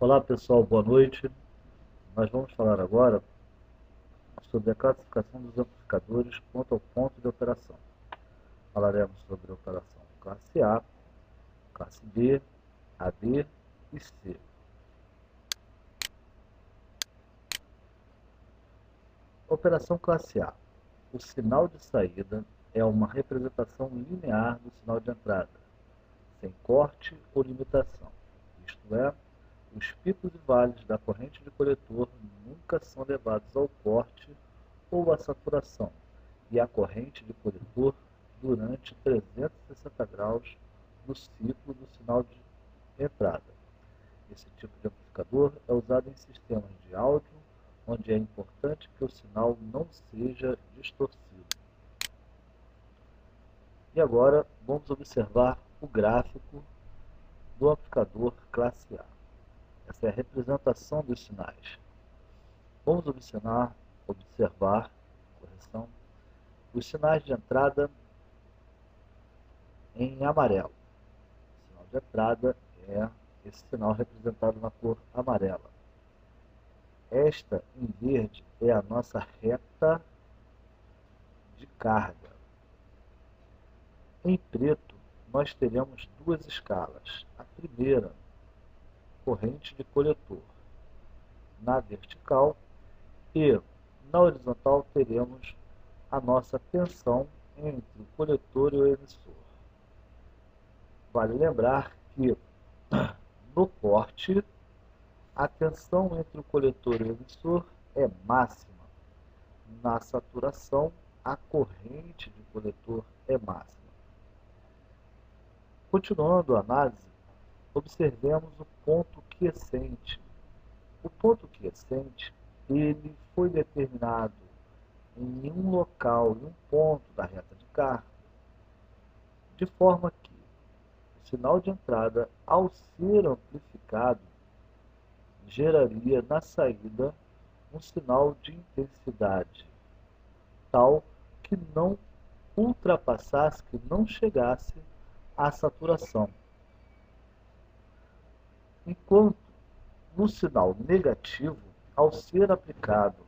Olá pessoal, boa noite. Nós vamos falar agora sobre a classificação dos amplificadores ponto a ponto de operação. Falaremos sobre a operação classe A, classe B, AB e C. Operação classe A. O sinal de saída é uma representação linear do sinal de entrada, sem corte ou limitação, isto é, os picos e vales da corrente de coletor nunca são levados ao corte ou à saturação, e a corrente de coletor durante 360 graus no ciclo do sinal de entrada. Esse tipo de amplificador é usado em sistemas de áudio, onde é importante que o sinal não seja distorcido. E agora vamos observar o gráfico do amplificador classe A. Essa é a representação dos sinais. Vamos observar correção, os sinais de entrada em amarelo. O sinal de entrada é esse sinal representado na cor amarela. Esta, em verde, é a nossa reta de carga. Em preto, nós teremos duas escalas. A primeira, corrente de coletor. Na vertical e na horizontal teremos a nossa tensão entre o coletor e o emissor. Vale lembrar que no corte a tensão entre o coletor e o emissor é máxima. Na saturação, a corrente de coletor é máxima. Continuando a análise, observemos o ponto quiescente. O ponto quiescente, ele foi determinado em um local, em um ponto da reta de carga, de forma que o sinal de entrada, ao ser amplificado, geraria na saída um sinal de intensidade tal que não ultrapassasse, que não chegasse à saturação. Enquanto no sinal negativo, ao ser aplicado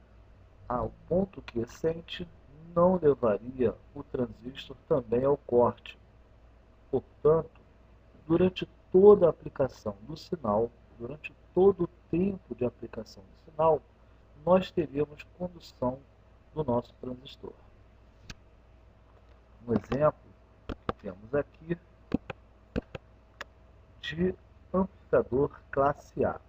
ao ponto quiescente, não levaria o transistor também ao corte. Portanto, durante toda a aplicação do sinal, durante todo o tempo de aplicação do sinal, nós teríamos condução do nosso transistor. Um exemplo que temos aqui de amplificador classe A.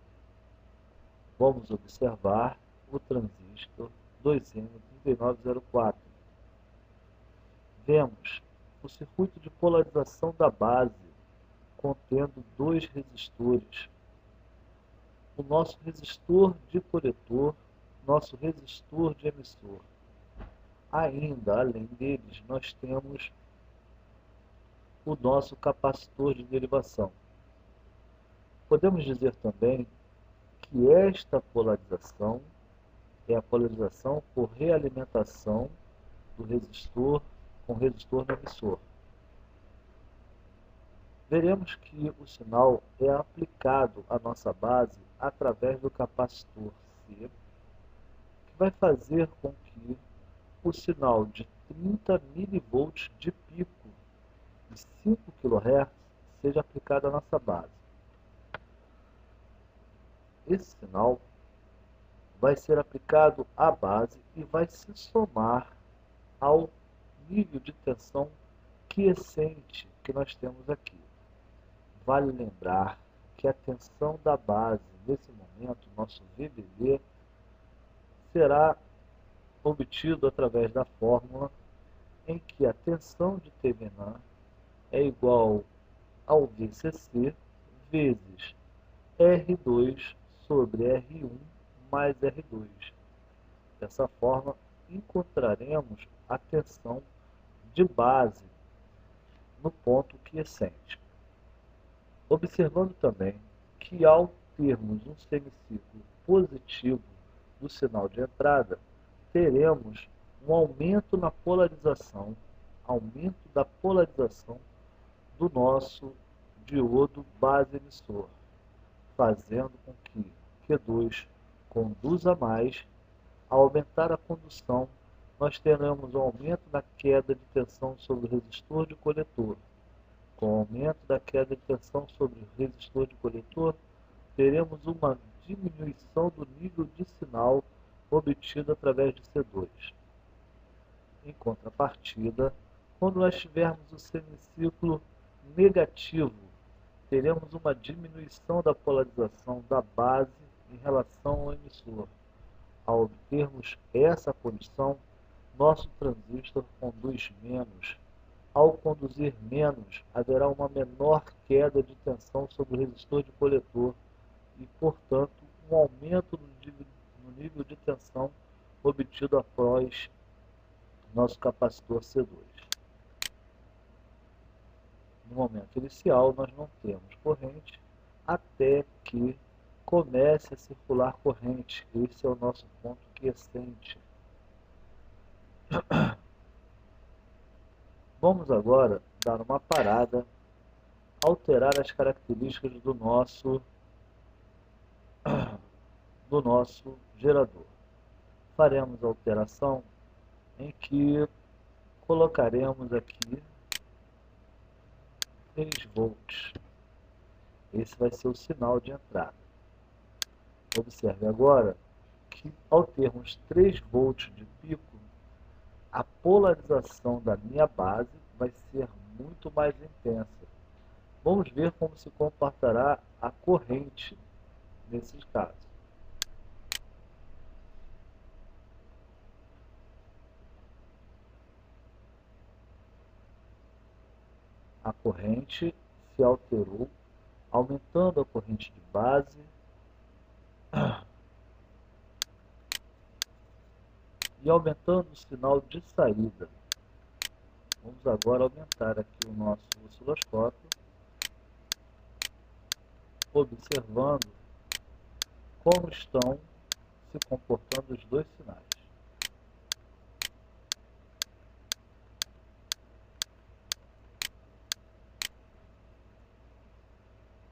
Vamos observar o transistor 2M3904. Vemos o circuito de polarização da base contendo dois resistores. O nosso resistor de coletor, nosso resistor de emissor. Ainda, além deles, nós temos o nosso capacitor de derivação. Podemos dizer também que esta polarização é a polarização por realimentação do resistor com o resistor do emissor. Veremos que o sinal é aplicado à nossa base através do capacitor C, que vai fazer com que o sinal de 30 mV de pico e 5 kHz seja aplicado à nossa base. Esse sinal vai ser aplicado à base e vai se somar ao nível de tensão quiescente que nós temos aqui. Vale lembrar que a tensão da base, nesse momento, nosso VBD, será obtido através da fórmula em que a tensão de Thevenin é igual ao VCC vezes R2 sobre R1 mais R2. Dessa forma, encontraremos a tensão de base no ponto quiescente. Observando também que ao termos um semiciclo positivo do sinal de entrada, teremos um aumento na polarização, aumento da polarização do nosso diodo base emissor, fazendo com que Q2 conduza mais. Ao aumentar a condução, nós teremos um aumento da queda de tensão sobre o resistor de coletor. Com o aumento da queda de tensão sobre o resistor de coletor, teremos uma diminuição do nível de sinal obtido através de C2. Em contrapartida, quando nós tivermos o semiciclo negativo, teremos uma diminuição da polarização da base em relação ao emissor. Ao obtermos essa condição, nosso transistor conduz menos. Ao conduzir menos, haverá uma menor queda de tensão sobre o resistor de coletor e, portanto, um aumento no nível de tensão obtido após nosso capacitor C2. No momento inicial, nós não temos corrente até que comece a circular corrente. Esse é o nosso ponto quiescente. Vamos agora dar uma parada, alterar as características do nosso gerador. Faremos a alteração em que colocaremos aqui 3 volts. Esse vai ser o sinal de entrada. Observe agora que ao termos 3 volts de pico, a polarização da minha base vai ser muito mais intensa. Vamos ver como se comportará a corrente nesses casos. A corrente se alterou, aumentando a corrente de base e aumentando o sinal de saída. Vamos agora aumentar aqui o nosso osciloscópio, observando como estão se comportando os dois sinais.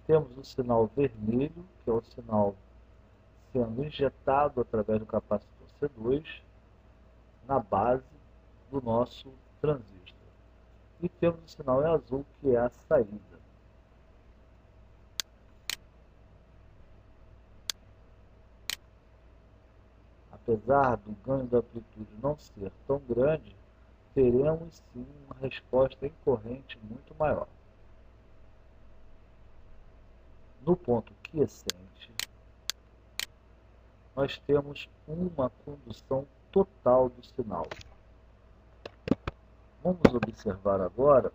Temos o sinal vermelho, que é o sinal sendo injetado através do capacitor C2 na base do nosso transistor. E temos o sinal em azul, que é a saída. Apesar do ganho da amplitude não ser tão grande, teremos sim uma resposta em corrente muito maior. No ponto quiescente, nós temos uma condução total do sinal. Vamos observar agora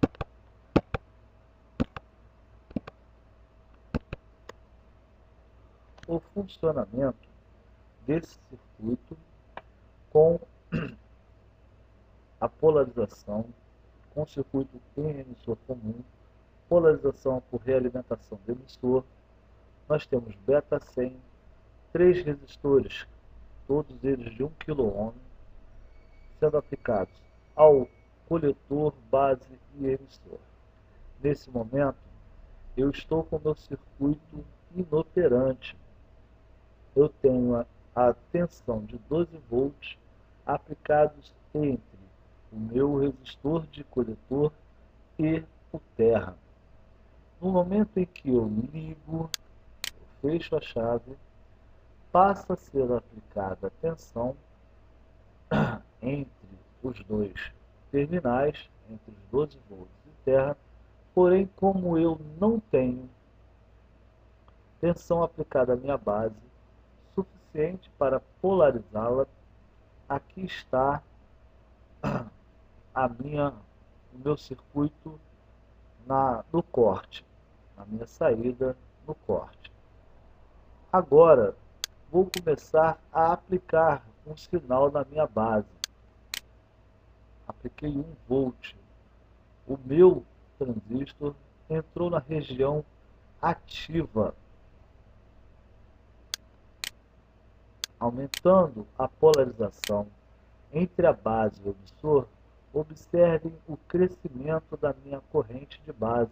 o funcionamento desse circuito com a polarização, com o circuito em emissor comum, polarização por realimentação do emissor. Nós temos beta 100, 3 resistores, todos eles de 1 kΩ, sendo aplicados ao coletor, base e emissor. Nesse momento, eu estou com o meu circuito inoperante. Eu tenho a tensão de 12 volts aplicados entre o meu resistor de coletor e o terra. No momento em que eu ligo, eu fecho a chave, passa a ser aplicada a tensão entre os dois terminais, entre os 12 volts e terra, porém, como eu não tenho tensão aplicada à minha base suficiente para polarizá-la, aqui está o meu circuito no corte, na minha saída no corte. Agora, vou começar a aplicar um sinal na minha base. Apliquei 1 volt. O meu transistor entrou na região ativa, aumentando a polarização entre a base e o emissor. Observem o crescimento da minha corrente de base.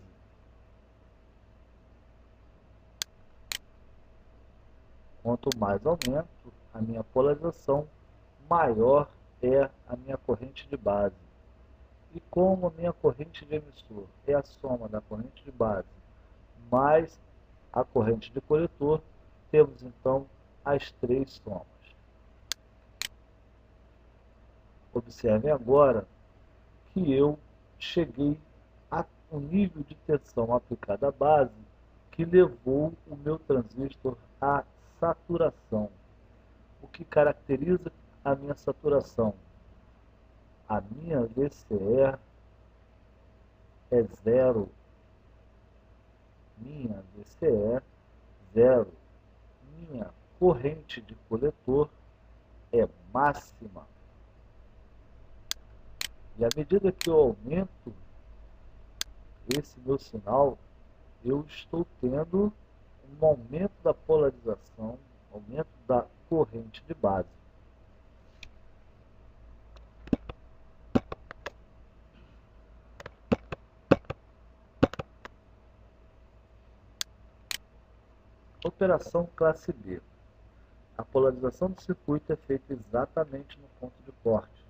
Quanto mais aumento a minha polarização, maior é a minha corrente de base. E como a minha corrente de emissor é a soma da corrente de base mais a corrente de coletor, temos então as três somas. Observem agora que eu cheguei a um nível de tensão aplicada à base que levou o meu transistor à saturação. O que caracteriza a minha saturação? A minha VCE é zero. Minha VCE zero. Minha corrente de coletor é máxima. E à medida que eu aumento esse meu sinal, eu estou tendo um aumento da polarização, aumento da corrente de base. Operação classe B. A polarização do circuito é feita exatamente no ponto de corte.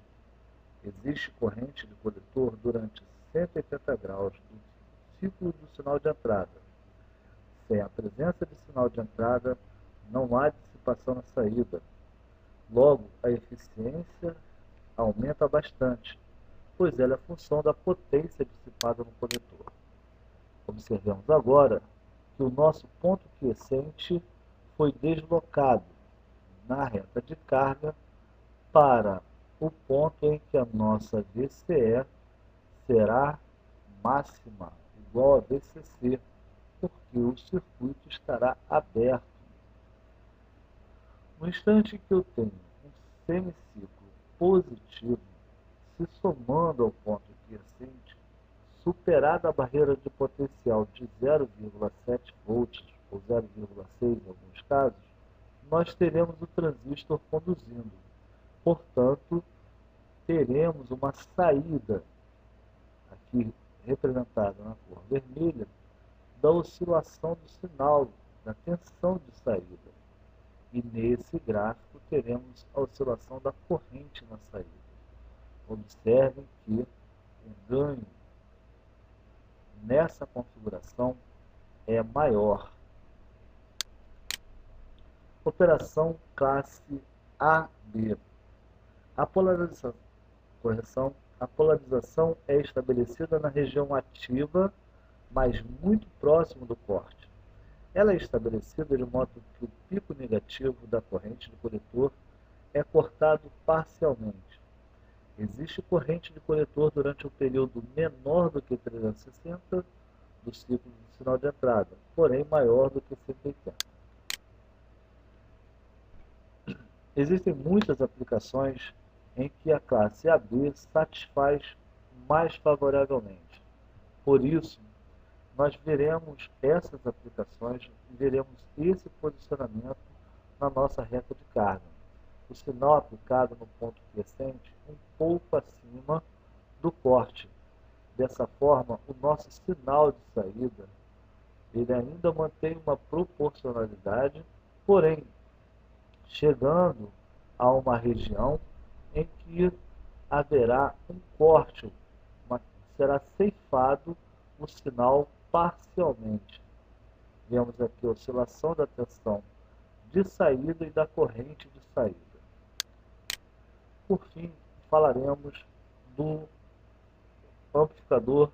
Existe corrente de coletor durante 180 graus do ciclo do sinal de entrada. Sem a presença de sinal de entrada, não há dissipação na saída. Logo, a eficiência aumenta bastante, pois ela é função da potência dissipada no coletor. Observemos agora que o nosso ponto quiescente foi deslocado na reta de carga para o ponto em que a nossa VCE será máxima, igual a VCC, porque o circuito estará aberto. No instante que eu tenho um semiciclo positivo se somando ao ponto quiescente, superada a barreira de potencial de 0,7 volts ou 0,6 em alguns casos, nós teremos o transistor conduzindo. Portanto, teremos uma saída, aqui representada na cor vermelha, da oscilação do sinal, da tensão de saída. E nesse gráfico teremos a oscilação da corrente na saída. Observem que o ganho nessa configuração é maior. Operação classe AB. A polarização é estabelecida na região ativa, mas muito próximo do corte. Ela é estabelecida de modo que o pico negativo da corrente de coletor é cortado parcialmente. Existe corrente de coletor durante um período menor do que 360 do ciclo do sinal de entrada, porém maior do que 180. Existem muitas aplicações em que a classe AB satisfaz mais favoravelmente. Por isso, nós veremos essas aplicações e veremos esse posicionamento na nossa reta de carga. O sinal aplicado no ponto quiescente um pouco acima do corte. Dessa forma, o nosso sinal de saída ele ainda mantém uma proporcionalidade, porém, chegando a uma região em que haverá um corte, será ceifado o sinal parcialmente. Vemos aqui a oscilação da tensão de saída e da corrente de saída. Por fim, falaremos do amplificador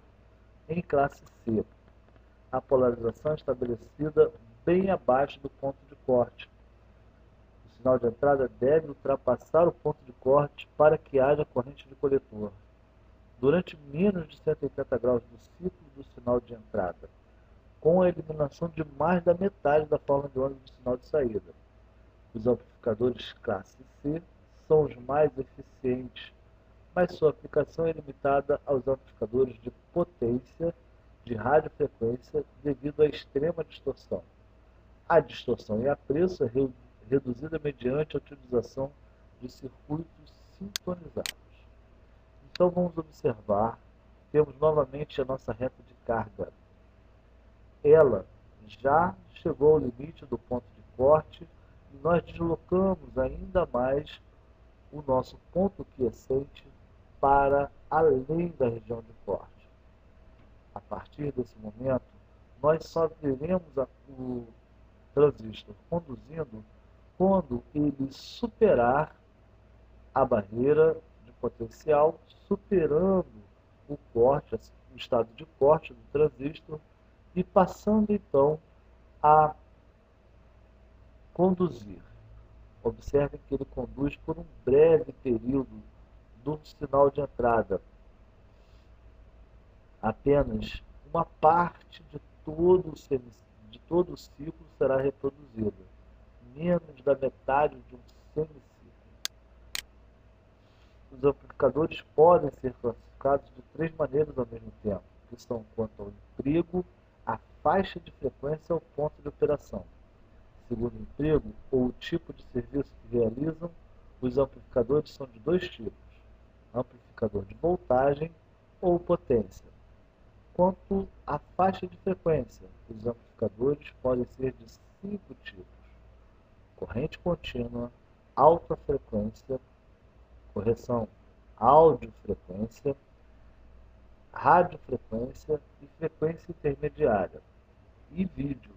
em classe C. A polarização é estabelecida bem abaixo do ponto de corte. O sinal de entrada deve ultrapassar o ponto de corte para que haja corrente de coletor, durante menos de 180 graus do ciclo do sinal de entrada, com a eliminação de mais da metade da forma de onda do sinal de saída. Os amplificadores classe C são os mais eficientes, mas sua aplicação é limitada aos amplificadores de potência de radiofrequência devido à extrema distorção. A distorção e apreço é reduzida mediante a utilização de circuitos sintonizados. Então vamos observar, temos novamente a nossa reta de carga. Ela já chegou ao limite do ponto de corte e nós deslocamos ainda mais o nosso ponto quiescente para além da região de corte. A partir desse momento, nós só veremos o transistor conduzindo quando ele superar a barreira de potencial, superando o corte, o estado de corte do transistor e passando então a conduzir. Observe que ele conduz por um breve período do sinal de entrada. Apenas uma parte de todo o ciclo será reproduzida, menos da metade de um semiciclo. Os amplificadores podem ser classificados de 3 maneiras ao mesmo tempo, que são quanto ao emprego, a faixa de frequência e ao ponto de operação. Segundo o emprego ou o tipo de serviço que realizam, os amplificadores são de 2 tipos: amplificador de voltagem ou potência. Quanto à faixa de frequência, os amplificadores podem ser de 5 tipos: corrente contínua, alta frequência, audiofrequência, radiofrequência e frequência intermediária, e vídeo.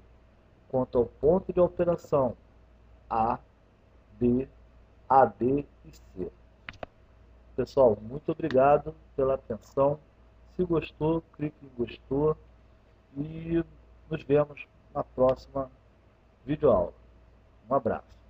Quanto ao ponto de operação, A, B, AB e C. Pessoal, muito obrigado pela atenção. Se gostou, clique em gostou e nos vemos na próxima videoaula. Um abraço.